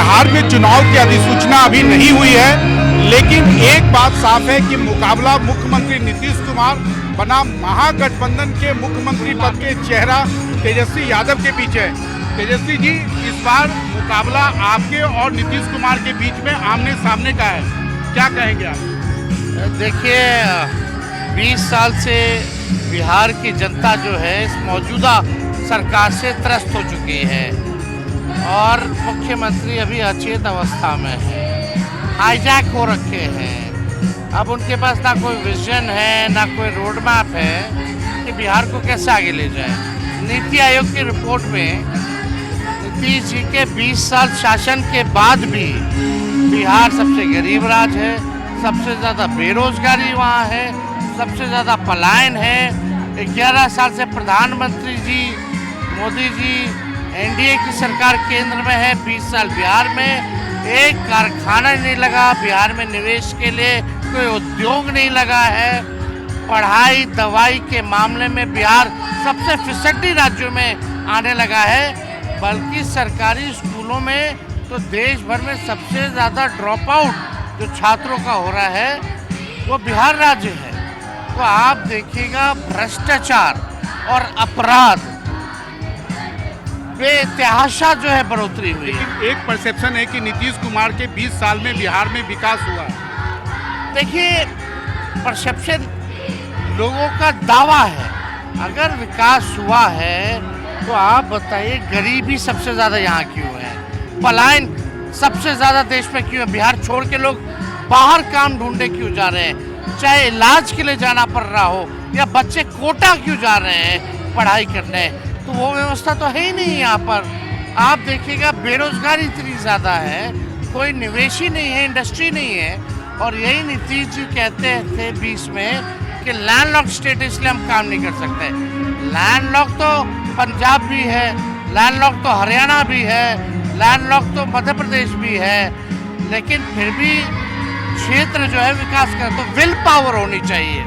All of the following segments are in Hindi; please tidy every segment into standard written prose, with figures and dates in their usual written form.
बिहार में चुनाव की अधिसूचना अभी नहीं हुई है, लेकिन एक बात साफ है कि मुकाबला मुख्यमंत्री नीतीश कुमार बना महागठबंधन के मुख्यमंत्री पद के चेहरा तेजस्वी यादव के बीच है। तेजस्वी जी, इस बार मुकाबला आपके और नीतीश कुमार के बीच में आमने सामने का है, क्या कहेंगे आप? देखिए, 20 साल से बिहार की जनता जो है इस मौजूदा सरकार से त्रस्त हो चुकी है और मुख्यमंत्री अभी अचेत अवस्था में है, हाईजैक हो रखे हैं। अब उनके पास ना कोई विजन है, ना कोई रोड मैप है कि बिहार को कैसे आगे ले जाए। नीति आयोग की रिपोर्ट में नीतीश जी के 20 साल शासन के बाद भी बिहार सबसे गरीब राज्य है, सबसे ज़्यादा बेरोजगारी वहाँ है, सबसे ज़्यादा पलायन है। 11 साल से प्रधानमंत्री जी मोदी जी एनडीए की सरकार केंद्र में है, 20 साल बिहार में एक कारखाना नहीं लगा, बिहार में निवेश के लिए कोई उद्योग नहीं लगा है। पढ़ाई दवाई के मामले में बिहार सबसे फिसड्डी राज्यों में आने लगा है, बल्कि सरकारी स्कूलों में तो देश भर में सबसे ज़्यादा ड्रॉप आउट जो छात्रों का हो रहा है वो बिहार राज्य है। तो आप देखिएगा, भ्रष्टाचार और अपराध बेतहाशा जो है बढ़ोतरी हुई है। लेकिन एक परसेप्शन है कि नीतीश कुमार के 20 साल में बिहार में विकास हुआ है। देखिए, परसेप्शन लोगों का दावा है। अगर विकास हुआ है तो आप बताइए, गरीबी सबसे ज़्यादा यहाँ क्यों है, पलायन सबसे ज़्यादा देश में क्यों है, बिहार छोड़ के लोग बाहर काम ढूंढने क्यों जा रहे हैं, चाहे इलाज के लिए जाना पड़ रहा हो या बच्चे कोटा क्यों जा रहे हैं पढ़ाई करने, तो वो व्यवस्था तो है ही नहीं यहाँ पर। आप देखिएगा, बेरोजगारी इतनी ज़्यादा है, कोई निवेश ही नहीं है, इंडस्ट्री नहीं है। और यही नीतीश जी कहते थे 20 में कि लैंडलॉक स्टेट, इसलिए हम काम नहीं कर सकते। लैंडलॉक तो पंजाब भी है, लैंडलॉक तो हरियाणा भी है, लैंडलॉक तो मध्य प्रदेश भी है, लेकिन फिर भी क्षेत्र जो है विकास कर, तो विल पावर होनी चाहिए।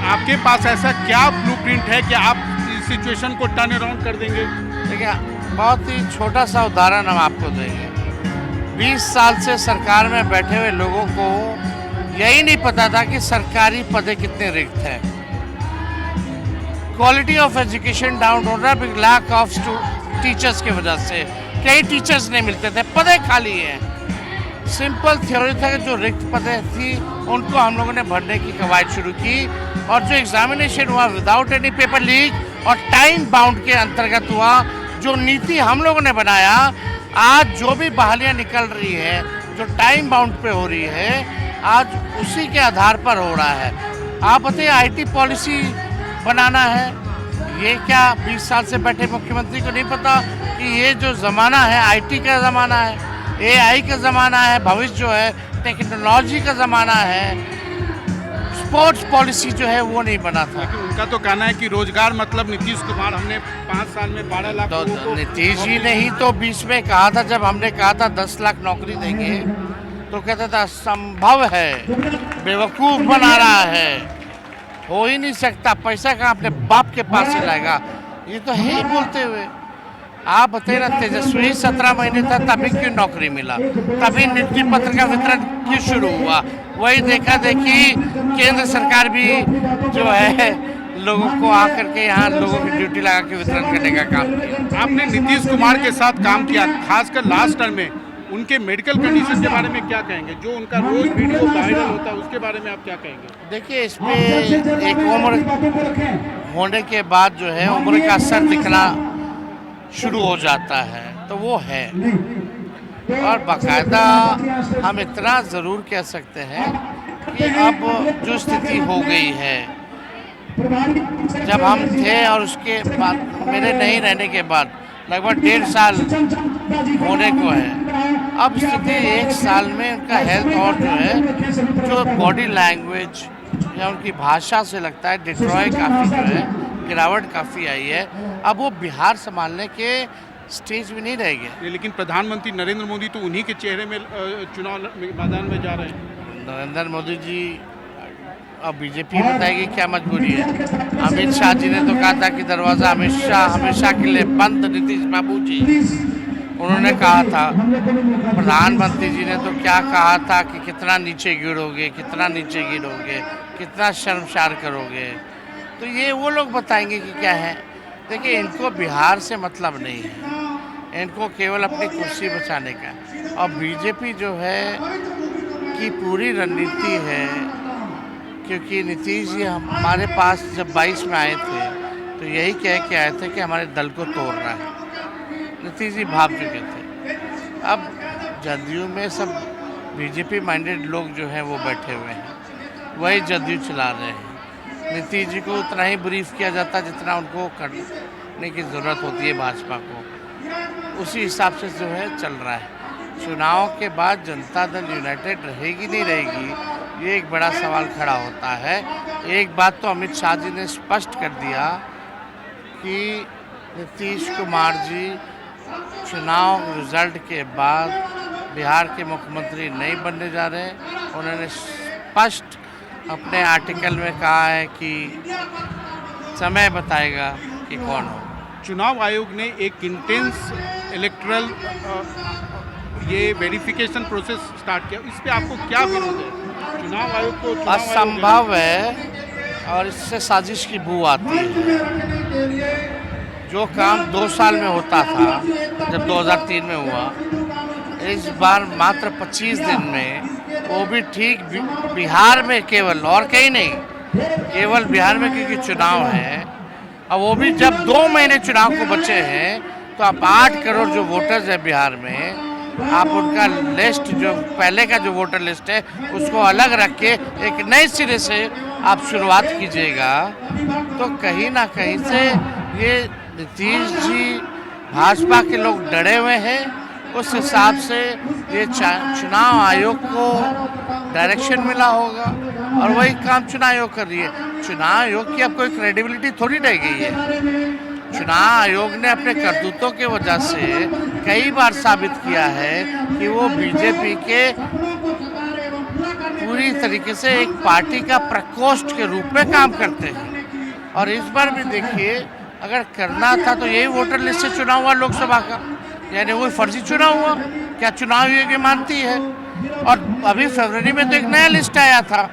आपके पास ऐसा क्या ब्लूप्रिंट है कि आप इस सिचुएशन को टर्न अराउंड कर देंगे? देखिए, बहुत ही छोटा सा उदाहरण हम आपको देंगे। 20 साल से सरकार में बैठे हुए लोगों को यही नहीं पता था कि सरकारी पदे कितने रिक्त हैं। क्वालिटी ऑफ एजुकेशन डाउन हो रहा है, लैक ऑफ टीचर्स की वजह से। कई टीचर्स नहीं मिलते थे, पदे खाली हैं। सिंपल थ्योरी था कि जो रिक्त पदें थी उनको हम लोगों ने भरने की कवायद शुरू की, और जो एग्जामिनेशन हुआ विदाउट एनी पेपर लीक और टाइम बाउंड के अंतर्गत हुआ। जो नीति हम लोगों ने बनाया, आज जो भी बहालियाँ निकल रही है जो टाइम बाउंड पे हो रही है, आज उसी के आधार पर हो रहा है। आप बताइए, आईटी पॉलिसी बनाना है, ये क्या 20 साल से बैठे मुख्यमंत्री को नहीं पता कि ये जो ज़माना है आईटी का ज़माना है, एआई का ज़माना है, भविष्य जो है टेक्नोलॉजी का ज़माना है। स्पोर्ट्स पॉलिसी जो है वो नहीं बना था। लेकिन उनका तो कहना है कि रोजगार मतलब नीतीश कुमार, हमने 5 साल में 12 लाख तो नीतीश जी ने ही तो बीच में कहा था, जब हमने कहा था 10 लाख नौकरी देंगे, तो कहता था संभव है, बेवकूफ़ बना रहा है, हो ही नहीं सकता, पैसा कहाँ अपने बाप के पास से लाएगा। ये तो है ही बोलते हुए। आप बताइए ना, तेजस्वी 17 महीने था, तभी क्यों नौकरी मिला, तभी नियुक्ति पत्र का वितरण क्यों शुरू हुआ। वही देखा देखी केंद्र सरकार भी जो है लोगों को आकर के यहाँ लोगों की ड्यूटी लगा के वितरण करने का काम किया। आपने नीतीश कुमार के साथ काम किया, खासकर लास्ट टर्म में उनके मेडिकल कंडीशन के बारे में क्या कहेंगे? जो उनका रोज वीडियो वायरल होता है उसके बारे में आप क्या कहेंगे? देखिए, इसमें एक उम्र होने के बाद जो है उम्र का असर दिखना शुरू हो जाता है, तो वो है। और बाकायदा हम इतना ज़रूर कह सकते हैं कि अब जो स्थिति हो गई है, जब हम थे और उसके बाद मेरे नहीं रहने के बाद लगभग 1.5 साल होने को है, अब स्थिति 1 साल में उनका हेल्थ और जो है, जो बॉडी लैंग्वेज या उनकी भाषा से लगता है डिट्रॉय काफ़ी जो है गिरावट काफ़ी आई है। अब वो बिहार संभालने के स्टेज में नहीं रह गए। लेकिन प्रधानमंत्री नरेंद्र मोदी तो उन्हीं के चेहरे में चुनाव मैदान में जा रहे हैं। नरेंद्र मोदी जी, अब बीजेपी बताएगी क्या मजबूरी है। अमित शाह जी ने तो कहा था कि दरवाज़ा हमेशा के लिए बंद नीतीश बाबू जी। उन्होंने कहा था, प्रधानमंत्री जी ने तो क्या कहा था कि कितना नीचे गिरोगे, कितना नीचे गिरोगे, कितना शर्मसार करोगे। तो ये वो लोग बताएंगे कि क्या है। देखिए, इनको बिहार से मतलब नहीं है, इनको केवल अपनी कुर्सी बचाने का। और बीजेपी जो है की पूरी रणनीति है, क्योंकि नीतीश जी हमारे पास जब 22 में आए थे तो यही कह के आए थे कि हमारे दल को तोड़ना है। नीतीश जी भाग चुके थे। अब जदयू में सब बीजेपी माइंडेड लोग जो हैं वो बैठे हुए हैं, वही जदयू चला रहे हैं। नीतीश जी को उतना ही ब्रीफ किया जाता जितना उनको करने की ज़रूरत होती है भाजपा को, उसी हिसाब से जो है चल रहा है। चुनाव के बाद जनता दल यूनाइटेड रहेगी नहीं रहेगी, ये एक बड़ा सवाल खड़ा होता है। एक बात तो अमित शाह जी ने स्पष्ट कर दिया कि नीतीश कुमार जी चुनाव रिजल्ट के बाद बिहार के मुख्यमंत्री नहीं बनने जा रहे। उन्होंने स्पष्ट अपने आर्टिकल में कहा है कि समय बताएगा कि कौन हो। चुनाव आयोग ने एक इंटेंस इलेक्टरल ये वेरिफिकेशन प्रोसेस स्टार्ट किया, इस पे आपको क्या विरोध है? चुनाव आयोग को असंभव है और इससे साजिश की बू आती है। जो काम 2 साल में होता था, जब 2003 में हुआ, इस बार मात्र 25 दिन में, वो भी ठीक बिहार में केवल, और कहीं नहीं, केवल बिहार में, क्योंकि चुनाव है। और वो भी जब 2 महीने चुनाव को बचे हैं, तो आप 8 करोड़ जो वोटर्स हैं बिहार में, आप उनका लिस्ट, जो पहले का जो वोटर लिस्ट है उसको अलग रख के एक नए सिरे से आप शुरुआत कीजिएगा। तो कहीं ना कहीं से ये नीतीश जी, भाजपा के लोग डरे हुए हैं। उस हिसाब से ये चुनाव आयोग को डायरेक्शन मिला होगा और वही काम चुनाव आयोग कर रही है। चुनाव आयोग की अब कोई क्रेडिबिलिटी थोड़ी रह गई है। चुनाव आयोग ने अपने करतूतों की वजह से कई बार साबित किया है कि वो बीजेपी के पूरी तरीके से एक पार्टी का प्रकोष्ठ के रूप में काम करते हैं। और इस बार भी देखिए, अगर करना था तो यही वोटर लिस्ट से चुनाव हुआ लोकसभा का, यानी वो फर्जी चुनाव हुआ। क्या चुनाव आयोग ये मानती है? और अभी फरवरी में तो एक नया लिस्ट आया था,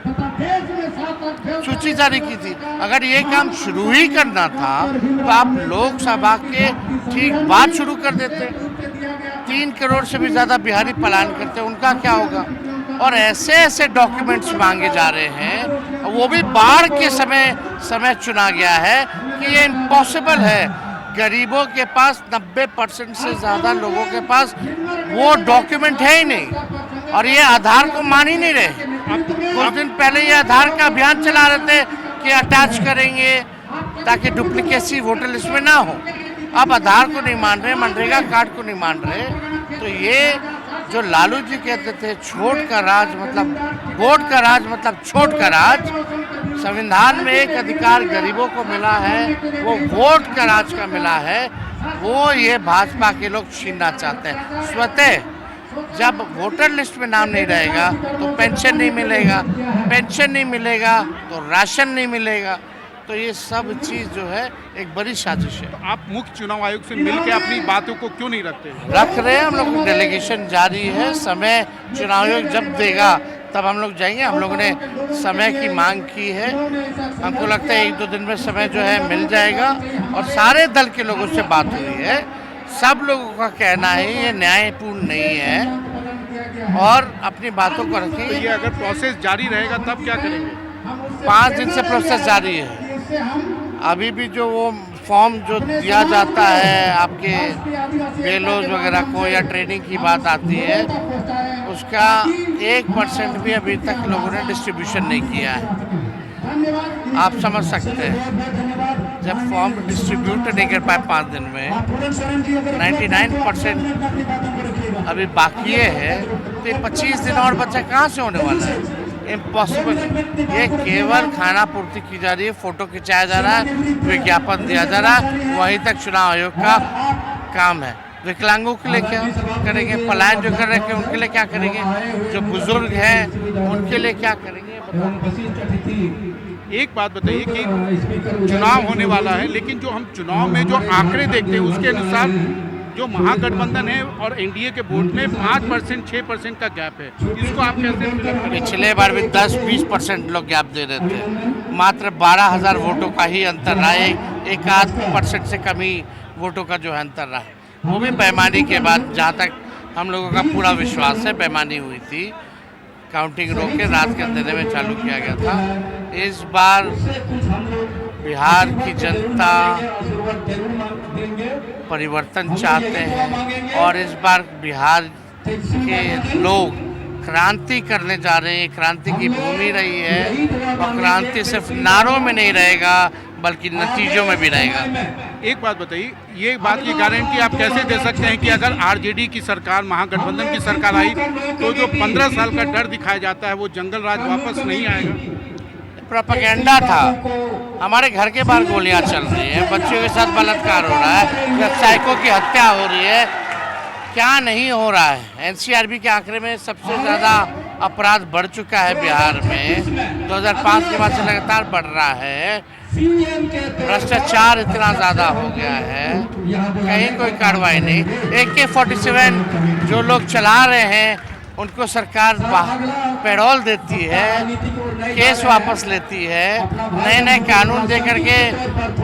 सूची जारी की थी। अगर ये काम शुरू ही करना था तो आप लोकसभा के ठीक बाद शुरू कर देते। 3 करोड़ से भी ज़्यादा बिहारी पलायन करते, उनका क्या होगा? और ऐसे ऐसे डॉक्यूमेंट्स मांगे जा रहे हैं, वो भी बाढ़ के समय चुना गया है कि ये इम्पॉसिबल है। गरीबों के पास 90% से ज़्यादा लोगों के पास वो डॉक्यूमेंट है ही नहीं, और ये आधार को मान ही नहीं रहे। कुछ दिन पहले ये आधार का अभियान चला रहे थे कि अटैच करेंगे ताकि डुप्लीकेसी वोटर लिस्ट में ना हो। अब आधार को नहीं मान रहे, मनरेगा कार्ड को नहीं मान रहे। तो ये जो लालू जी कहते थे छोट का राज मतलब वोट का राज मतलब छोट का राज, संविधान में एक अधिकार गरीबों को मिला है, वो वोट का राज का मिला है, वो ये भाजपा के लोग छीनना चाहते हैं। स्वतः जब वोटर लिस्ट में नाम नहीं रहेगा तो पेंशन नहीं मिलेगा, पेंशन नहीं मिलेगा तो राशन नहीं मिलेगा। तो ये सब चीज़ जो है एक बड़ी साजिश है। तो आप मुख्य चुनाव आयोग से मिलकर अपनी बातों को क्यों नहीं रखते? रख रहे हैं, हम लोग डेलीगेशन जारी है। समय चुनाव आयोग जब देगा तब हम लोग जाएंगे। हम लोगों ने समय की मांग की है, हमको लगता है 1-2 दिन में समय जो है मिल जाएगा। और सारे दल के लोगों से बात हुई है, सब लोगों का कहना है ये न्यायपूर्ण नहीं है और अपनी बातों को रखेंगे। तो ये अगर प्रोसेस जारी रहेगा तब क्या करेंगे? 5 दिन से प्रोसेस जारी है। अभी भी जो वो फॉर्म जो दिया जाता है आपके बेलोज वगैरह को, या ट्रेनिंग की बात आती है, उसका 1% भी अभी तक लोगों ने डिस्ट्रीब्यूशन नहीं किया है। आप समझ सकते हैं, जब फॉर्म डिस्ट्रीब्यूट नहीं कर पाए 5 दिन में, 99% अभी बाकी है, तो ये 25 दिन और बच्चा कहाँ से होने वाला है? इम्पॉसिबल। ये केवल खाना पूर्ति की जा रही है, फोटो खिंचाया जा रहा है, विज्ञापन दिया जा रहा है, वहीं तक चुनाव आयोग का काम है। विकलांगों के लिए क्या करेंगे? पलायन जो कर रहे हैं उनके लिए क्या करेंगे? जो बुजुर्ग हैं उनके लिए क्या करेंगे? एक बात बताइए कि चुनाव होने वाला है, लेकिन जो हम चुनाव में जो आंकड़े देखते हैं उसके अनुसार जो महागठबंधन है और एनडीए के वोट में 5% 6% का गैप है, इसको आप कैसे fill up करेंगे? पिछले बार भी 10-20% लोग गैप दे रहे थे, मात्र 12,000 वोटों का ही अंतर रहा है, 1-8% से कम ही वोटों का जो है अंतर रहा, वो भी बेईमानी के बाद, जहाँ तक हम लोगों का पूरा विश्वास है बेईमानी हुई थी। काउंटिंग रोक के रात के अंधेरे में चालू किया गया था। इस बार बिहार की जनता परिवर्तन चाहते हैं और इस बार बिहार के लोग क्रांति करने जा रहे हैं। क्रांति की भूमि रही है और क्रांति सिर्फ नारों में नहीं रहेगा बल्कि नतीजों में भी रहेगा। एक बात बताइए, ये बात की गारंटी आप कैसे दे सकते हैं कि अगर आरजेडी की सरकार, महागठबंधन की सरकार आई तो जो 15 साल का डर दिखाया जाता है वो जंगल राज वापस नहीं आएगा? प्रोपेगेंडा था। हमारे घर के बाहर गोलियां चल रही हैं, बच्चों के साथ बलात्कार हो रहा है, व्यवसायिकों की हत्या हो रही है, क्या नहीं हो रहा है। एनसीआरबी के आंकड़े में सबसे ज़्यादा अपराध बढ़ चुका है बिहार में, 2005 के बाद से लगातार बढ़ रहा है। भ्रष्टाचार इतना ज़्यादा हो गया है, कहीं कोई कार्रवाई नहीं। AK-47 जो लोग चला रहे हैं उनको सरकार पैरोल देती है, केस वापस लेती है, नए नए कानून दे करके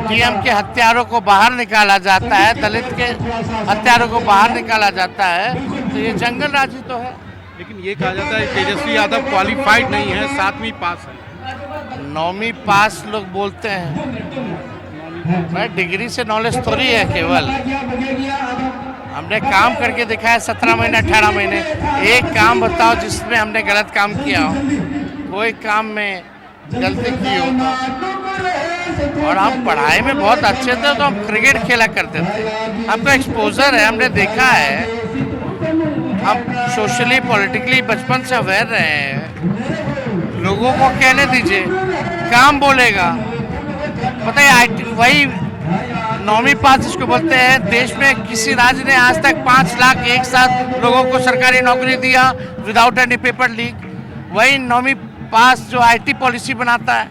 डीएम के हत्यारों को बाहर निकाला जाता है, दलित के हत्यारों को बाहर निकाला जाता है। तो ये जंगल राज ही तो है। लेकिन ये कहा जाता है तेजस्वी यादव क्वालिफाइड नहीं है, 7वीं पास है। 9वीं पास लोग बोलते हैं, भाई डिग्री से नॉलेज थोड़ी है। केवल हमने काम करके दिखाया 17 महीने 18 महीने। एक काम बताओ जिसमें हमने गलत काम किया हो, कोई काम में गलती की हो तो। और हम पढ़ाई में बहुत अच्छे थे तो हम क्रिकेट खेला करते थे, हमको एक्सपोजर है, हमने देखा है, हम सोशली पॉलिटिकली बचपन से अवेयर रहे हैं। लोगों को कहने दीजिए, काम बोलेगा। पता है वही 9वीं पास जिसको बोलते हैं, देश में किसी राज्य ने आज तक 5 लाख एक साथ लोगों को सरकारी नौकरी दिया विदाउट एनी पेपर लीक। वही 9वीं पास जो IT पॉलिसी बनाता है,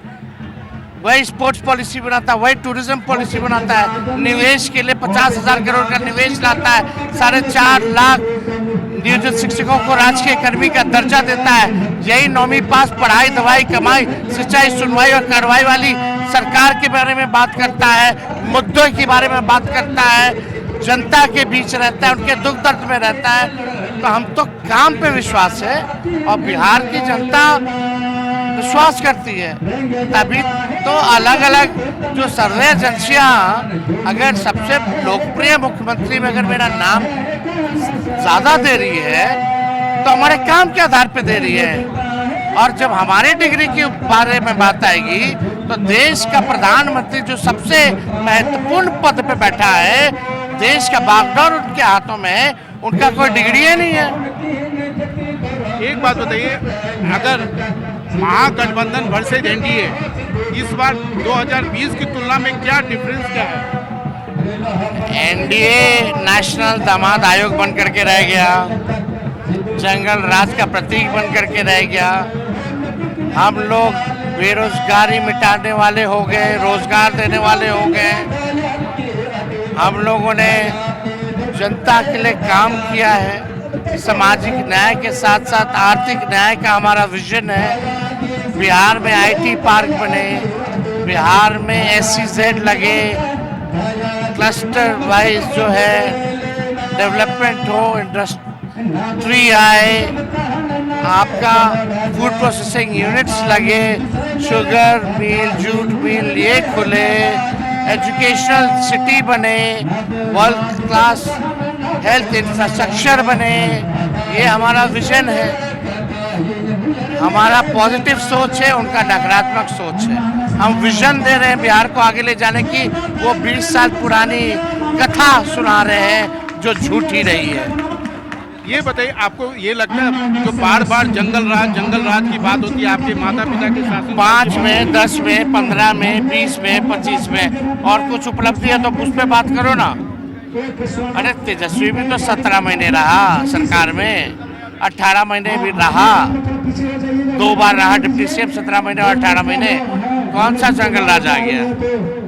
वही स्पोर्ट्स पॉलिसी बनाता है, वही टूरिज्म पॉलिसी बनाता है, निवेश के लिए 50,000 करोड़ का निवेश लाता है, 4.5 लाख नियोजित शिक्षकों को राजकीय कर्मी का दर्जा देता है। यही 9वीं पास पढ़ाई, दवाई, कमाई, सिंचाई, सुनवाई और कार्रवाई वाली सरकार के बारे में बात करता है, मुद्दों के बारे में बात करता है, जनता के बीच रहता है, उनके दुख दर्द में रहता है। तो हम तो काम पे विश्वास है और बिहार की जनता विश्वास करती है, तभी तो अलग अलग जो सर्वे एजेंसियाँ अगर सबसे लोकप्रिय मुख्यमंत्री में अगर मेरा नाम ज़्यादा दे रही है तो हमारे काम के आधार पे दे रही है। और जब हमारी डिग्री के बारे में बात आएगी तो देश का प्रधानमंत्री जो सबसे महत्वपूर्ण पद पे बैठा है, देश का बागडोर उनके हाथों में है, उनका कोई डिग्री ही नहीं है। एक बात बताइए, अगर महागठबंधन वर्सेज एनडीए इस बार 2020 की तुलना में क्या डिफरेंस क्या है? एनडीए नेशनल दामाद आयोग बन करके रह गया, जंगल राज का प्रतीक बन करके रह गया। हम लोग बेरोजगारी मिटाने वाले हो गए, रोजगार देने वाले हो गए। हम लोगों ने जनता के लिए काम किया है, सामाजिक न्याय के साथ साथ आर्थिक न्याय का हमारा विजन है। बिहार में IT पार्क बने, बिहार में SEZ लगे, क्लस्टर वाइज जो है डेवलपमेंट हो, इंडस्ट्री आए, आपका फूड प्रोसेसिंग यूनिट्स लगे, शुगर मिल, जूट मिल ये खुले, एजुकेशनल सिटी बने, वर्ल्ड क्लास हेल्थ इंफ्रास्ट्रक्चर बने। ये हमारा विजन है। हमारा पॉजिटिव सोच है, उनका नकारात्मक सोच है। हम विजन दे रहे हैं बिहार को आगे ले जाने की, वो 20 साल पुरानी कथा सुना रहे हैं जो झूठी रही है। ये बताइए, आपको ये लगता है जो बार बार जंगल राज की बात होती है आपके माता पिता के शासन 5 में, 10 में, 15 में, 20 में, 25 में और कुछ उपलब्धि है तो उस पर बात करो ना। अरे तेजस्वी भी तो 17 महीने रहा सरकार में, 18 महीने भी रहा, 2 बार रहा डिप्टी सीएम, 17 महीने और 18 महीने। कौन सा जंगल राज आ गया?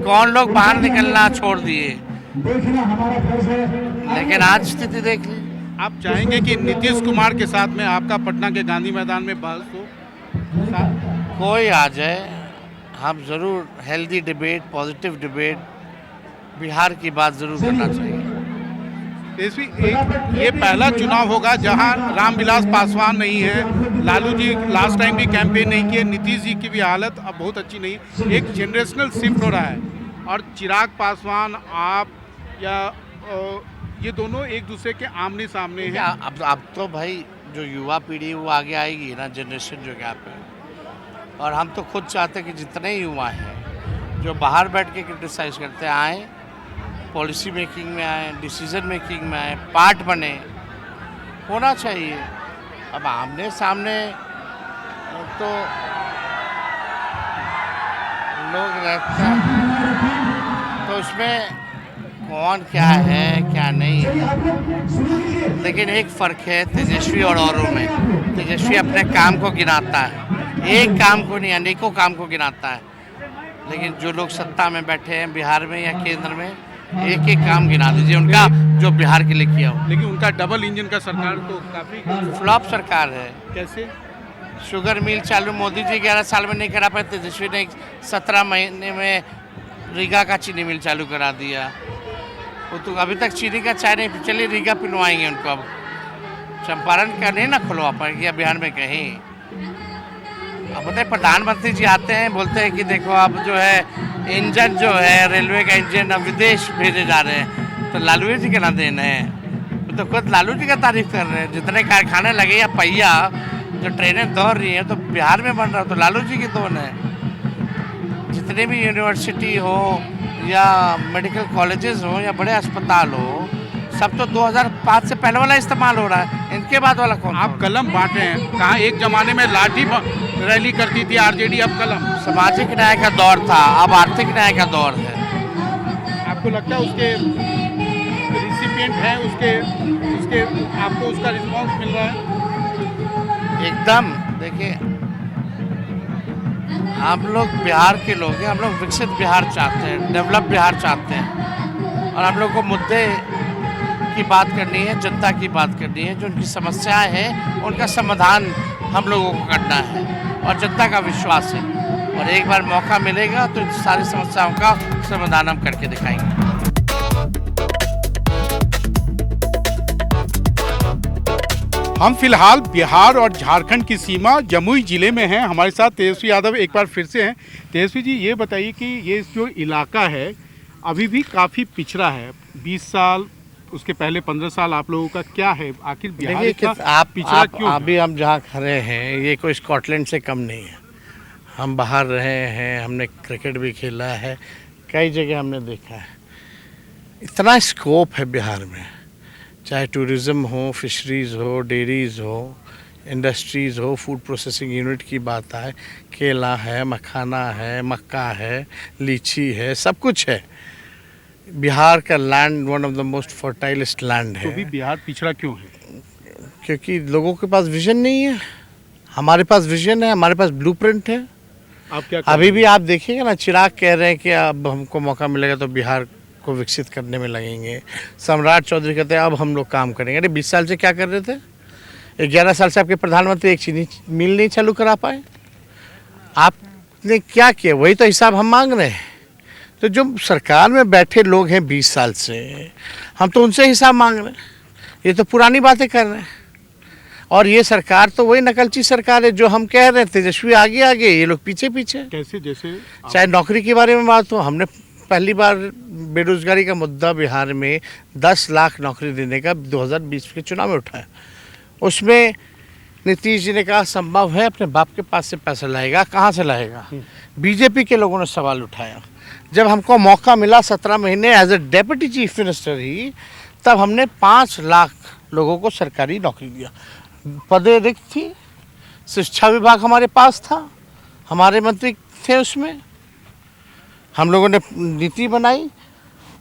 कौन लोग बाहर निकलना छोड़ दिए? देखना हमारा फर्ज है। लेकिन आज स्थिति देख ली। आप चाहेंगे कि नीतीश कुमार के साथ में आपका पटना के गांधी मैदान में बहस हो? कोई आ जाए, हम ज़रूर healthy debate, positive debate, Bihar की बात ज़रूर करना चाहिए। तेजस्वी, ये पहला चुनाव होगा जहां रामविलास पासवान नहीं है, लालू जी लास्ट टाइम भी कैंपेन नहीं किए, नीतीश जी की भी हालत अब बहुत अच्छी नहीं है, एक जनरेशनल शिफ्ट हो रहा है और चिराग पासवान आप या ये दोनों एक दूसरे के आमने सामने हैं। अब तो भाई जो युवा पीढ़ी वो आगे आएगी ना, जनरेशन जो गैप है। और हम तो खुद चाहते हैं कि जितने युवा हैं जो बाहर बैठ के क्रिटिसाइज करते हैं आए, पॉलिसी मेकिंग में आए, डिसीजन मेकिंग में आए, पार्ट बने, होना चाहिए। अब आमने सामने तो लोग रहते हैं, तो उसमें कौन क्या है क्या नहीं है। लेकिन एक फ़र्क है तेजस्वी और औरों में। तेजस्वी अपने काम को गिनाता है, एक काम को नहीं अनेकों काम को गिनाता है। लेकिन जो लोग सत्ता में बैठे हैं बिहार में या केंद्र में, एक एक काम गिना दीजिए उनका जो बिहार के लिए किया हो। लेकिन उनका डबल इंजन का सरकार तो काफ़ी फ्लॉप सरकार है। कैसे? शुगर मिल चालू मोदी जी 11 साल में नहीं करा पाए, तेजस्वी ने 17 महीने में रीगा का चीनी मिल चालू करा दिया। वो तो अभी तक चीनी का चाय नहीं, चलिए रीगा पिलवाएंगे उनको। अब चंपारण का नहीं ना खुलवा पाएंगे बिहार में कहीं। अब पता है प्रधानमंत्री जी आते हैं, बोलते हैं कि देखो अब जो है इंजन जो है रेलवे का इंजन अब विदेश भेजे जा रहे हैं, तो लालू जी का ना देना है। तो खुद लालू जी का तारीफ कर रहे हैं। जितने कारखाने लगे या पहिया जो ट्रेनें दौड़ रही हैं तो बिहार में बन रहा, तो लालू जी की देन है। जितने भी यूनिवर्सिटी हो या मेडिकल कॉलेजेस हो या बड़े अस्पताल हो, सब तो 2005 से पहले वाला इस्तेमाल हो रहा है, इनके बाद वाला कौन? आप कलम बांटे हैं, कहाँ एक जमाने में लाठी रैली करती थी आरजेडी, अब कलम। सामाजिक न्याय का दौर था, अब आर्थिक न्याय का दौर है। आपको लगता है उसके रिसिपिएंट हैं, उसके आपको उसका रिस्पांस मिल रहा है? एकदम। देखिए हम लोग बिहार के लोग हैं, हम लोग विकसित बिहार चाहते हैं, डेवलप बिहार चाहते हैं। और हम लोग को मुद्दे की बात करनी है, जनता की बात करनी है, जो उनकी समस्याएं हैं उनका समाधान हम लोगों को करना है। और जनता का विश्वास है, और एक बार मौका मिलेगा तो इन सारी समस्याओं का समाधान हम करके दिखाएंगे। हम फिलहाल बिहार और झारखंड की सीमा जमुई जिले में हैं। हमारे साथ तेजस्वी यादव एक बार फिर से हैं। तेजस्वी जी, ये बताइए कि ये जो इलाका है अभी भी काफ़ी पिछड़ा है। 20 साल, उसके पहले 15 साल आप लोगों का क्या है? आखिर बिहार इतना पिछड़ा क्यों? अभी हम जहाँ खड़े हैं ये कोई स्कॉटलैंड से कम नहीं है। हम बाहर रहे हैं, हमने क्रिकेट भी खेला है, कई जगह हमने देखा है। इतना स्कोप है बिहार में, चाहे टूरिज़्म हो, फिशरीज़ हो, डेयरीज़ हो, इंडस्ट्रीज़ हो, फूड प्रोसेसिंग यूनिट की बात आए, केला है, मखाना है, मक्का है, लीची है, सब कुछ है। बिहार का land one of the most fertilest land है। तो भी बिहार पिछड़ा क्यों है? क्योंकि लोगों के पास विजन नहीं है। हमारे पास विजन है, हमारे पास ब्लूप्रिंट है। आप क्या अभी भी आप देखिएगा ना, चिराग कह रहे हैं कि अब हमको मौका मिलेगा तो बिहार को विकसित करने में लगेंगे। सम्राट चौधरी कहते हैं अब हम लोग काम करेंगे। अरे 20 साल से क्या कर रहे थे? 11 साल से आपके प्रधानमंत्री एक चीनी मिल नहीं चालू करा पाए। आपने क्या किया? वही तो हिसाब हम मांग रहे हैं। तो जो सरकार में बैठे लोग हैं 20 साल से, हम तो उनसे हिसाब मांग रहे हैं। ये तो पुरानी बातें कर रहे हैं। और ये सरकार तो वही नकलची सरकार है जो हम कह रहे थे। तेजस्वी आगे आगे, ये लोग पीछे पीछे। कैसे? जैसे चाहे नौकरी के बारे में बात हो, हमने पहली बार बेरोजगारी का मुद्दा बिहार में 10 लाख नौकरी देने का 2020 के चुनाव में उठाया। उसमें नीतीश जी ने कहा संभव है, अपने बाप के पास से पैसा लाएगा, कहाँ से लाएगा? बीजेपी के लोगों ने सवाल उठाया। जब हमको मौका मिला 17 महीने as a deputy chief minister ही, तब हमने 5 लाख लोगों को सरकारी नौकरी दिया। पदें रिक्त थी, शिक्षा विभाग हमारे पास था, हमारे मंत्री थे उसमें। हम लोगों ने नीति बनाई,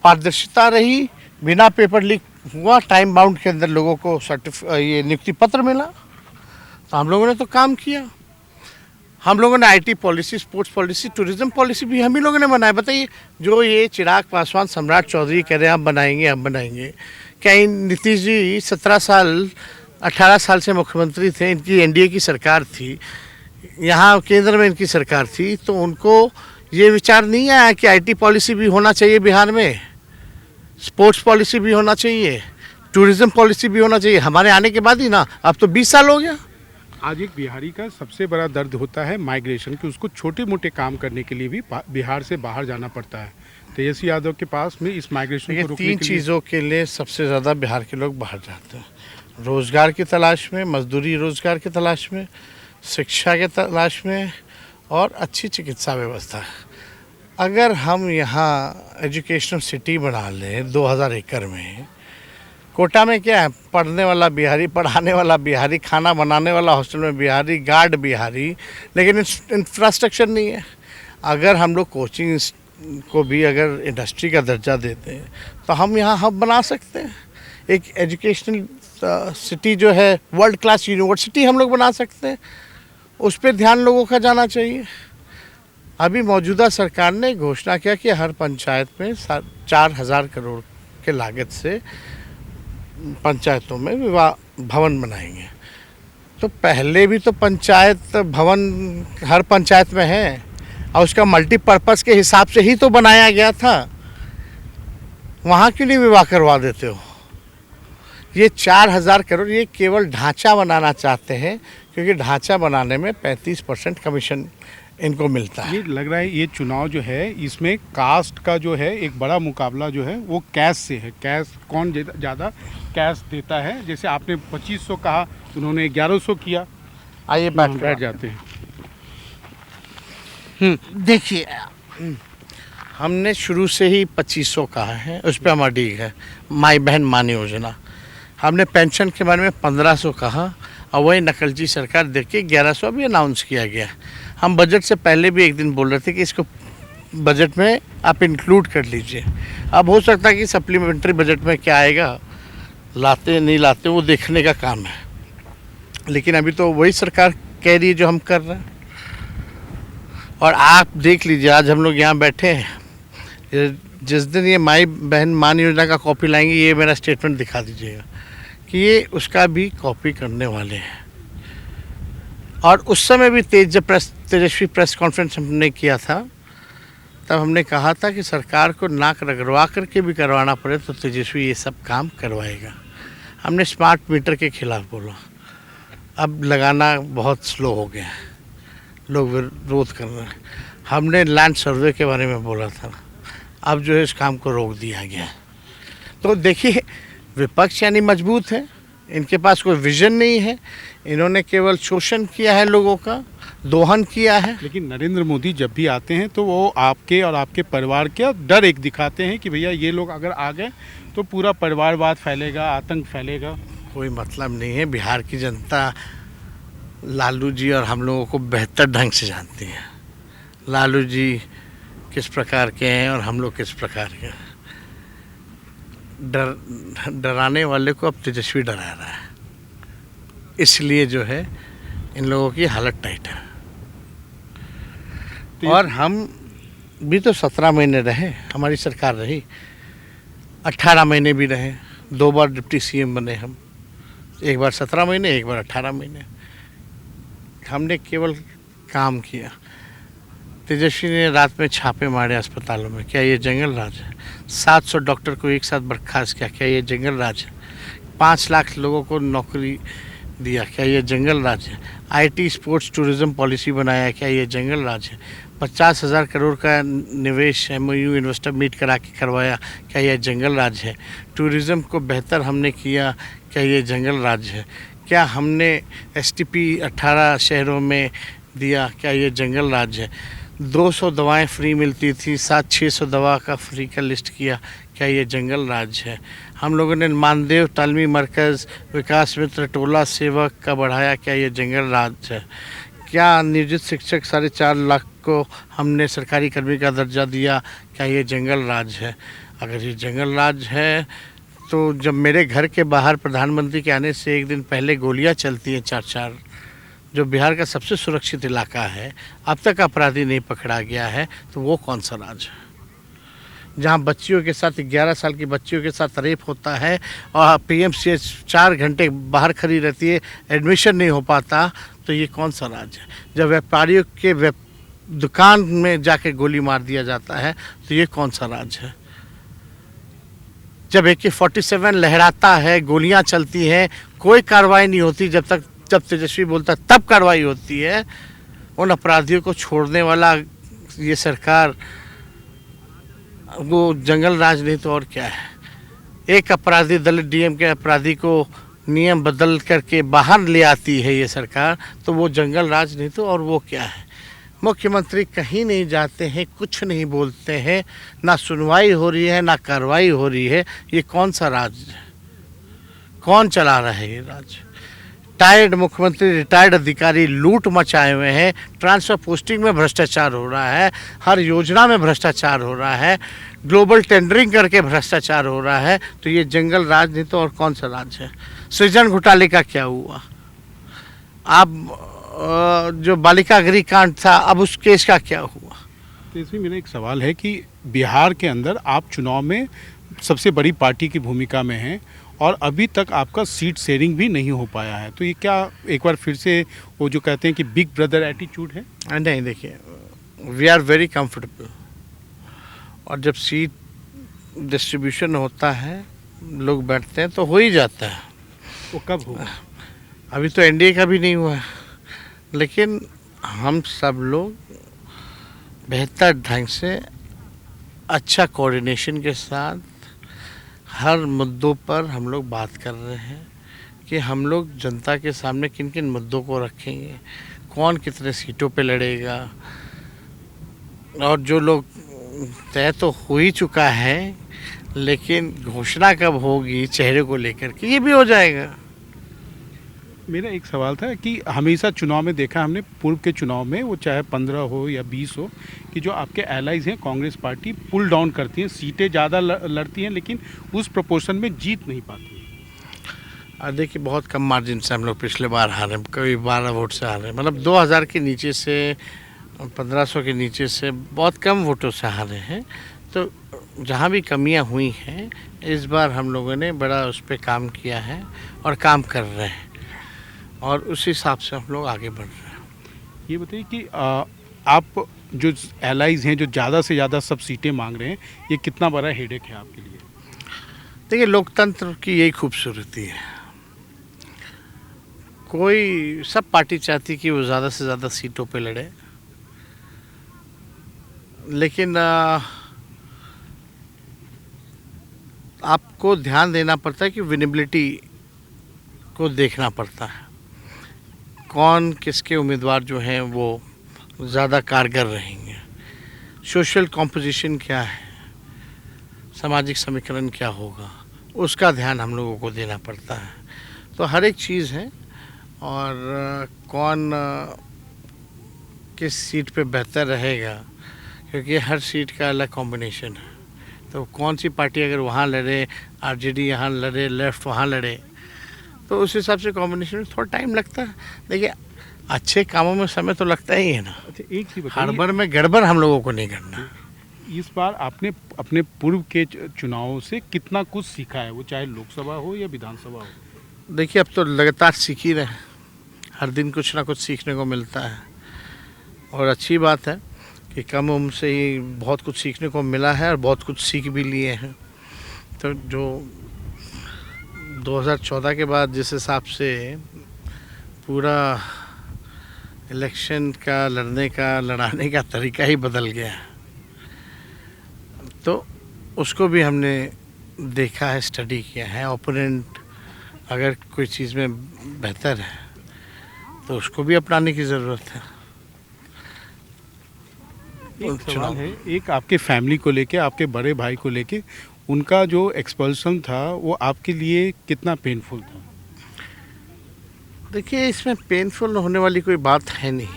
पारदर्शिता रही, बिना पेपर लीक हुआ, टाइम बाउंड के अंदर लोगों को ये नियुक्ति पत्र मिला। तो हम लोगों ने तो काम किया। हम लोगों ने IT policy, sports policy, tourism policy भी हम ही लोगों ने बनाया। बताइए, जो ये चिराग पासवान, सम्राट चौधरी कह रहे हैं हम बनाएंगे, हम बनाएंगे, क्या इन नीतीश जी 17 साल 18 साल से मुख्यमंत्री थे, इनकी एनडीए की सरकार थी, यहाँ केंद्र में इनकी सरकार थी, तो उनको ये विचार नहीं आया कि आईटी पॉलिसी भी होना चाहिए बिहार में, स्पोर्ट्स पॉलिसी भी होना चाहिए, टूरिज्म पॉलिसी भी होना चाहिए। हमारे आने के बाद ही ना, अब तो 20 साल हो गया। आज एक बिहारी का सबसे बड़ा दर्द होता है माइग्रेशन, कि उसको छोटे मोटे काम करने के लिए भी बिहार से बाहर जाना पड़ता है। तेजस्वी यादव के पास में इस माइग्रेशन को रोकने तीन के लिए चीज़ों के लिए सबसे ज़्यादा बिहार के लोग बाहर जाते हैं: रोज़गार की तलाश में, मजदूरी रोज़गार की तलाश में, शिक्षा के तलाश में, और अच्छी चिकित्सा व्यवस्था। अगर हम यहाँ एजुकेशनल सिटी बना लें 2000 एकड़ में, कोटा में क्या है, पढ़ने वाला बिहारी, पढ़ाने वाला बिहारी, खाना बनाने वाला हॉस्टल में बिहारी, गार्ड बिहारी, लेकिन इंफ्रास्ट्रक्चर नहीं है। अगर हम लोग कोचिंग को भी अगर इंडस्ट्री का दर्जा देते हैं तो हम यहाँ हब बना सकते हैं। एक एजुकेशनल सिटी जो है, वर्ल्ड क्लास यूनिवर्सिटी हम लोग बना सकते हैं। उस पर ध्यान लोगों का जाना चाहिए। अभी मौजूदा सरकार ने घोषणा किया कि हर पंचायत में 4000 करोड़ के लागत से पंचायतों में विवाह भवन बनाएंगे। तो पहले भी तो पंचायत भवन हर पंचायत में है, और उसका मल्टीपर्पज़ के हिसाब से ही तो बनाया गया था। वहाँ क्यों नहीं विवाह करवा देते हो? ये 4000 करोड़ ये केवल ढांचा बनाना चाहते हैं, क्योंकि ढांचा बनाने में 35% कमीशन इनको मिलता है। ये लग रहा है ये चुनाव जो है, इसमें कास्ट का जो है एक बड़ा मुकाबला जो है वो कैश से है। कैश कौन ज़्यादा कैश देता है? जैसे आपने 2500 कहा, उन्होंने 1100 किया। आइए बैठ जाते हैं। देखिए, हमने शुरू से ही 2500 कहा है, उस पर हम अड़िग है। माई बहन मान योजना, हमने पेंशन के बारे में 1500 कहा, और वही नकलची सरकार देख के 1100 अभी अनाउंस किया गया। हम बजट से पहले भी एक दिन बोल रहे थे कि इसको बजट में आप इंक्लूड कर लीजिए। अब हो सकता है कि सप्लीमेंट्री बजट में क्या आएगा, लाते नहीं लाते वो देखने का काम है, लेकिन अभी तो वही सरकार कह रही है जो हम कर रहे हैं। और आप देख लीजिए, आज हम लोग यहाँ बैठे हैं, जिस दिन ये माई बहन मान योजना का कॉपी लाएंगे, ये मेरा स्टेटमेंट दिखा दीजिएगा कि ये उसका भी कॉपी करने वाले हैं। और उस समय भी तेजस्वी प्रेस कॉन्फ्रेंस हमने किया था, तब हमने कहा था कि सरकार को नाक रगड़वा करके भी करवाना पड़े तो तेजस्वी ये सब काम करवाएगा। हमने स्मार्ट मीटर के खिलाफ बोला, अब लगाना बहुत स्लो हो गया है, लोग विरोध कर रहे हैं। हमने लैंड सर्वे के बारे में बोला था, अब जो है इस काम को रोक दिया गया। तो देखिए, विपक्ष यानी मजबूत है, इनके पास कोई विजन नहीं है, इन्होंने केवल शोषण किया है, लोगों का दोहन किया है। लेकिन नरेंद्र मोदी जब भी आते हैं तो वो आपके और आपके परिवार का डर एक दिखाते हैं कि भैया ये लोग अगर आ गए तो पूरा परिवारवाद फैलेगा, आतंक फैलेगा। कोई मतलब नहीं है। बिहार की जनता लालू जी और हम लोगों को बेहतर ढंग से जानती है। लालू जी किस प्रकार के हैं और हम लोग किस प्रकार के हैं। डराने वाले को अब तेजस्वी डरा रहा है, इसलिए जो है इन लोगों की हालत टाइट है। और हम भी तो 17 महीने रहे, हमारी सरकार रही, 18 महीने भी रहे, 2 बार डिप्टी सीएम बने हम, एक बार 17 महीने, एक बार 18 महीने। हमने केवल काम किया। तेजस्वी ने रात में छापे मारे अस्पतालों में, क्या ये जंगल राज है? 700 डॉक्टर को एक साथ बर्खास्त किया, क्या ये जंगल राज है? 5 लाख लोगों को नौकरी दिया, क्या ये जंगल राज है? आईटी स्पोर्ट्स टूरिज्म पॉलिसी बनाया, क्या ये जंगल राज है? 50,000 करोड़ का निवेश एमओयू इन्वेस्टर मीट करा के करवाया, क्या ये जंगल राज है? टूरिज़्म को बेहतर हमने किया, क्या ये जंगल राज है? क्या हमने एसटीपी 18 शहरों में दिया, क्या ये जंगल राज है? 200 दवाएं फ्री मिलती थी, 600 दवा का फ्री का लिस्ट किया, क्या ये जंगल राज है? हम लोगों ने मानदेव तालमी मरकज़, विकास मित्र, टोला सेवक का बढ़ाया, क्या ये जंगल राज है? क्या नियोजित शिक्षक 4.5 लाख को हमने सरकारी कर्मी का दर्जा दिया, क्या ये जंगल राज है? अगर ये जंगल राज है तो जब मेरे घर के बाहर प्रधानमंत्री के आने से एक दिन पहले गोलियां चलती हैं 4-4, जो बिहार का सबसे सुरक्षित इलाका है, अब तक अपराधी नहीं पकड़ा गया है, तो वो कौन सा राज्य है? जहाँ बच्चियों के साथ 11 साल की बच्चियों के साथ रेप होता है और पीएमसीएच 4 घंटे बाहर खड़ी रहती है, एडमिशन नहीं हो पाता, तो ये कौन सा राज्य है? जब व्यापारियों के दुकान में जाके गोली मार दिया जाता है, तो ये कौन सा राज्य है? जब AK-47 लहराता है, गोलियां चलती हैं, कोई कार्रवाई नहीं होती, जब तेजस्वी बोलता है तब कार्रवाई होती है। उन अपराधियों को छोड़ने वाला ये सरकार, वो जंगल राज नहीं तो और क्या है? एक अपराधी, दलित डीएम के अपराधी को नियम बदल करके बाहर ले आती है ये सरकार, तो वो जंगल राज नहीं तो और वो क्या है? मुख्यमंत्री कहीं नहीं जाते हैं, कुछ नहीं बोलते हैं, ना सुनवाई हो रही है ना कार्रवाई हो रही है। ये कौन सा राज्य है? कौन चला रहा है ये राज्य? रिटायर्ड मुख्यमंत्री, रिटायर्ड अधिकारी लूट मचाए हुए हैं, ट्रांसफर पोस्टिंग में भ्रष्टाचार हो रहा है, हर योजना में भ्रष्टाचार हो रहा है, ग्लोबल टेंडरिंग करके भ्रष्टाचार हो रहा है। तो ये जंगल राज नहीं तो और कौन सा राज्य है? सृजन घोटाले का क्या हुआ? आप जो बालिका गृह कांड था, अब उस केस का क्या हुआ? तो इसमें मेरा एक सवाल है कि बिहार के अंदर आप चुनाव में सबसे बड़ी पार्टी की भूमिका में हैं और अभी तक आपका सीट शेयरिंग भी नहीं हो पाया है, तो ये क्या एक बार फिर से वो जो कहते हैं कि बिग ब्रदर एटीट्यूड है? नहीं, देखिए, वी आर वेरी कंफर्टेबल, और जब सीट डिस्ट्रीब्यूशन होता है, लोग बैठते हैं, तो हो ही जाता है। वो कब होगा? अभी तो एनडीए का भी नहीं हुआ है, लेकिन हम सब लोग बेहतर ढंग से, अच्छा कोऑर्डिनेशन के साथ हर मुद्दों पर हम लोग बात कर रहे हैं कि हम लोग जनता के सामने किन किन मुद्दों को रखेंगे, कौन कितने सीटों पे लड़ेगा, और जो लोग तय तो हो ही चुका है, लेकिन घोषणा कब होगी चेहरे को लेकर के, ये भी हो जाएगा। मेरा एक सवाल था कि हमेशा चुनाव में देखा हमने, पूर्व के चुनाव में, वो चाहे 15 हो या 20 हो, कि जो आपके एलाइज हैं कांग्रेस पार्टी पुल डाउन करती हैं, सीटें ज़्यादा लड़ती हैं, लेकिन उस प्रोपोर्शन में जीत नहीं पाती है। देखिए, बहुत कम मार्जिन से हम लोग पिछले बार हारे, कभी 12 वोट से हारे, मतलब 2000 के नीचे से, 1500 के नीचे से बहुत कम वोटों से हारे हैं। तो जहाँ भी कमियाँ हुई हैं, इस बार हम लोगों ने बड़ा उस पर काम किया है और काम कर रहे हैं, और उस हिसाब से हम लोग आगे बढ़ रहे हैं। ये बताइए कि आप जो एलाइज हैं, जो ज़्यादा से ज़्यादा सब सीटें मांग रहे हैं, ये कितना बड़ा हेडेक है आपके लिए? देखिए, लोकतंत्र की यही खूबसूरती है, कोई, सब पार्टी चाहती कि वो ज़्यादा से ज़्यादा सीटों पे लड़े, लेकिन आपको ध्यान देना पड़ता है कि विनेबिलिटी को देखना पड़ता है, कौन किसके उम्मीदवार जो हैं वो ज़्यादा कारगर रहेंगे, सोशल कॉम्पोजिशन क्या है, सामाजिक समीकरण क्या होगा, उसका ध्यान हम लोगों को देना पड़ता है। तो हर एक चीज़ है, और कौन किस सीट पे बेहतर रहेगा, क्योंकि हर सीट का अलग कॉम्बिनेशन है। तो कौन सी पार्टी अगर वहाँ लड़े, आरजेडी यहाँ लड़े, लेफ्ट वहाँ लड़े, तो उस हिसाब से कॉम्बिनेशन में थोड़ा टाइम लगता है। देखिए, अच्छे कामों में समय तो लगता ही है ना। अच्छा, एक चीज़ बताइए, हड़बड़ में गड़बड़ हम लोगों को नहीं करना। इस बार आपने अपने पूर्व के चुनावों से कितना कुछ सीखा है, वो चाहे लोकसभा हो या विधानसभा हो? देखिए, अब तो लगातार सीख ही रहे हैं, हर दिन कुछ ना कुछ सीखने को मिलता है, और अच्छी बात है कि कम उम्र से ही बहुत कुछ सीखने को मिला है और बहुत कुछ सीख भी लिए हैं। तो जो 2014 के बाद जिस हिसाब से पूरा इलेक्शन का लड़ाने का तरीका ही बदल गया, तो उसको भी हमने देखा है, स्टडी किया है। ओपोनेंट अगर कोई चीज़ में बेहतर है तो उसको भी अपनाने की ज़रूरत है। एक सवाल है, एक आपके फैमिली को लेके, आपके बड़े भाई को लेके, उनका जो एक्सपल्सन था वो आपके लिए कितना पेनफुल था? देखिए, इसमें पेनफुल होने वाली कोई बात है नहीं,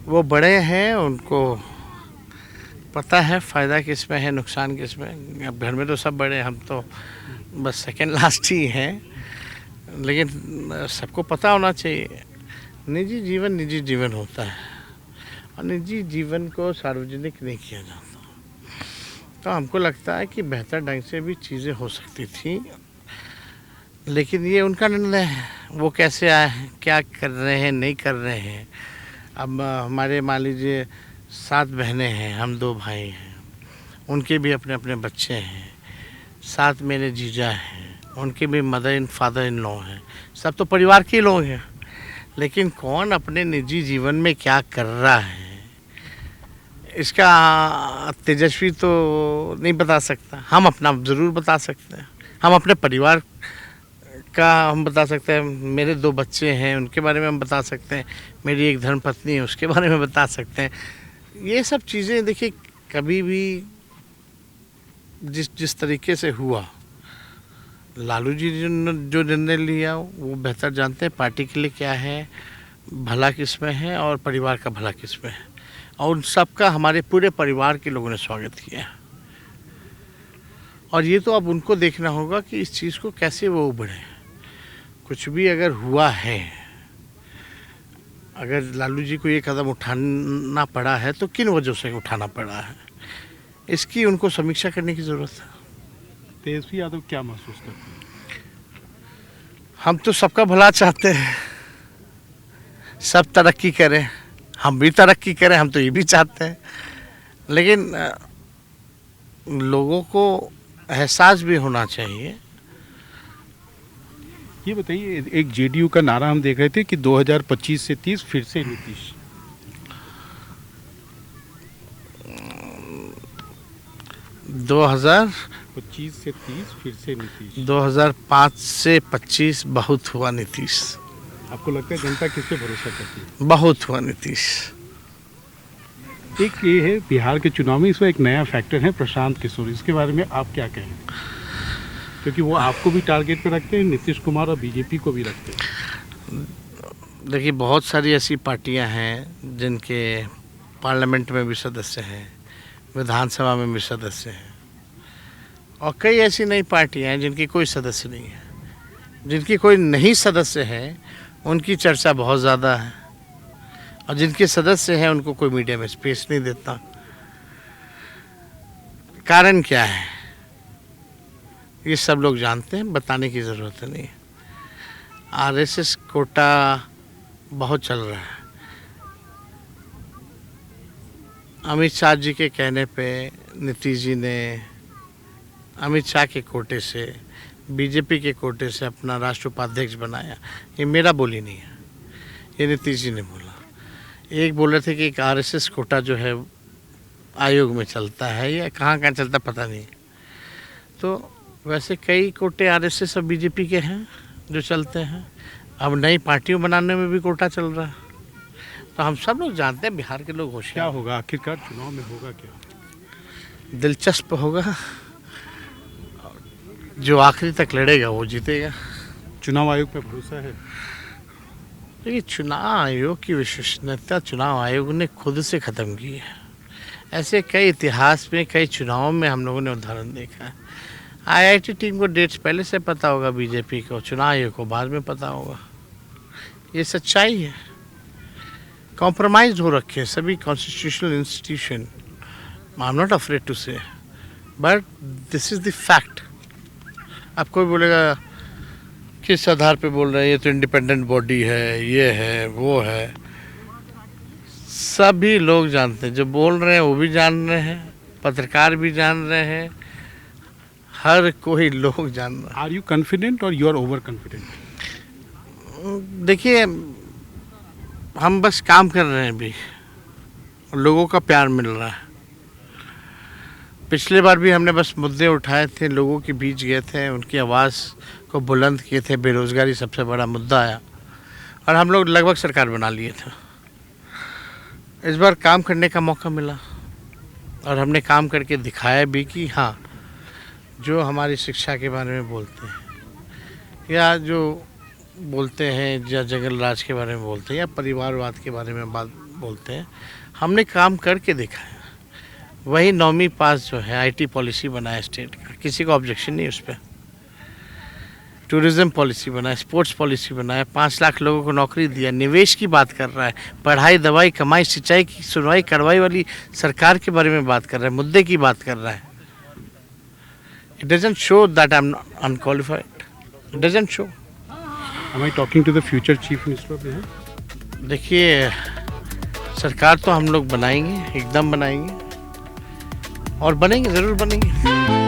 वो बड़े हैं, उनको पता है फ़ायदा किस में है, नुकसान किस में। अब घर में तो सब बड़े, हम तो बस सेकंड लास्ट ही हैं, लेकिन सबको पता होना चाहिए निजी जीवन होता है और निजी जीवन को सार्वजनिक नहीं किया जाता। तो हमको लगता है कि बेहतर ढंग से भी चीज़ें हो सकती थी, लेकिन ये उनका निर्णय है, वो कैसे आए हैं, क्या कर रहे हैं, नहीं कर रहे हैं। अब हमारे मान लीजिए 7 बहनें हैं, हम 2 भाई हैं, उनके भी अपने अपने बच्चे हैं, 7 मेरे जीजा हैं, उनके भी mother in father in law हैं, सब तो परिवार के लोग हैं। लेकिन कौन अपने निजी जीवन में क्या कर रहा है इसका तेजस्वी तो नहीं बता सकता। हम अपना ज़रूर बता सकते हैं, हम अपने परिवार का हम बता सकते हैं। मेरे 2 बच्चे हैं, उनके बारे में हम बता सकते हैं, मेरी एक धर्मपत्नी है, उसके बारे में बता सकते हैं। ये सब चीज़ें देखिए, कभी भी जिस तरीके से हुआ, लालू जी ने जो निर्णय लिया वो बेहतर जानते हैं पार्टी के लिए क्या है, भला किस में है और परिवार का भला किस में है, और उन सबका हमारे पूरे परिवार के लोगों ने स्वागत किया। और ये तो अब उनको देखना होगा कि इस चीज़ को कैसे वो उभरे। कुछ भी अगर हुआ है, अगर लालू जी को ये कदम उठाना पड़ा है तो किन वजह से उठाना पड़ा है, इसकी उनको समीक्षा करने की ज़रूरत है। तेजस्वी यादव क्या महसूस करते हैं? हम तो सबका भला चाहते हैं, सब तरक्की करें, हम भी तरक्की करें, हम तो ये भी चाहते हैं। लेकिन लोगों को एहसास भी होना चाहिए। ये बताइए, एक जेडीयू का नारा हम देख रहे थे कि 2025 से 30 फिर से नीतीश। 2025 से 30 फिर से नीतीश। 2005 से 25 बहुत हुआ नीतीश। आपको लगता है जनता किस पे भरोसा करती है? बहुत हुआ नीतीश। एक ये है बिहार के चुनाव में, इसमें एक नया फैक्टर है प्रशांत किशोर, इसके बारे में आप क्या कहें? क्योंकि वो आपको भी टारगेट पे रखते हैं, नीतीश कुमार और बीजेपी को भी रखते हैं। देखिए, बहुत सारी ऐसी पार्टियां हैं जिनके पार्लियामेंट में भी सदस्य हैं, विधानसभा में भी सदस्य हैं, और कई ऐसी नई पार्टियां हैं जिनकी कोई सदस्य नहीं है। जिनकी कोई नहीं सदस्य है उनकी चर्चा बहुत ज़्यादा है, और जिनके सदस्य हैं उनको कोई मीडिया में स्पेस नहीं देता। कारण क्या है ये सब लोग जानते हैं, बताने की ज़रूरत नहीं है। आरएसएस कोटा बहुत चल रहा है। अमित शाह जी के कहने पे नीतीश जी ने अमित शाह के कोटे से, बीजेपी के कोटे से अपना राष्ट्रीय उपाध्यक्ष बनाया। ये मेरा बोली नहीं है, ये नीतीश जी ने बोला। एक बोल रहे थे कि एक आरएसएस कोटा जो है आयोग में चलता है, या कहाँ कहाँ चलता पता नहीं। तो वैसे कई कोटे आरएसएस और बीजेपी के हैं जो चलते हैं। अब नई पार्टियों बनाने में भी कोटा चल रहा है। तो हम सब लोग जानते हैं, बिहार के लोग होशियार। क्या होगा आखिरकार चुनाव में, होगा क्या? दिलचस्प होगा, जो आखिरी तक लड़ेगा वो जीतेगा। चुनाव आयोग पे भरोसा है? देखिए, चुनाव आयोग की विश्वसनीयता चुनाव आयोग ने खुद से ख़त्म की है। ऐसे कई इतिहास में, कई चुनावों में हम लोगों ने उदाहरण देखा है। आईआईटी टीम को डेट्स पहले से पता होगा, बीजेपी को, चुनाव आयोग को बाद में पता होगा। ये सच्चाई है। कॉम्प्रोमाइज हो रखे हैं सभी constitutional institution. I am not afraid to say, but this is the fact. अब कोई बोलेगा किस आधार पे बोल रहे हैं, ये तो इंडिपेंडेंट बॉडी है, ये है, वो है। सभी लोग जानते हैं, जो बोल रहे हैं वो भी जान रहे हैं, पत्रकार भी जान रहे हैं, हर कोई लोग जान रहा है। आर यू कॉन्फिडेंट और यू आर ओवर कॉन्फिडेंट? देखिए, हम बस काम कर रहे हैं अभी, लोगों का प्यार मिल रहा है। पिछले बार भी हमने बस मुद्दे उठाए थे, लोगों के बीच गए थे, उनकी आवाज़ को बुलंद किए थे। बेरोज़गारी सबसे बड़ा मुद्दा आया और हम लोग लगभग सरकार बना लिए थे। इस बार काम करने का मौका मिला और हमने काम करके दिखाया भी कि हाँ, जो हमारी शिक्षा के बारे में बोलते हैं, या जो बोलते हैं, या जंगल राज के बारे में बोलते हैं, या परिवारवाद के बारे में बात बोलते हैं, हमने काम करके दिखाया। वही 9वीं पास जो है आईटी पॉलिसी बनाया स्टेट का, किसी को ऑब्जेक्शन नहीं उस पर। टूरिज्म पॉलिसी बनाया, स्पोर्ट्स पॉलिसी बनाया, 5 लाख लोगों को नौकरी दिया, निवेश की बात कर रहा है, पढ़ाई, दवाई, कमाई, सिंचाई की सुनवाई करवाई वाली सरकार के बारे में बात कर रहा है, मुद्दे की बात कर रहा है. It doesn't show that I'm unqualified. It doesn't show. Am I talking to the future Chief Minister of Bihar? देखिए, सरकार तो हम लोग बनाएंगे, एकदम बनाएंगे और बनेंगे, ज़रूर बनेंगे.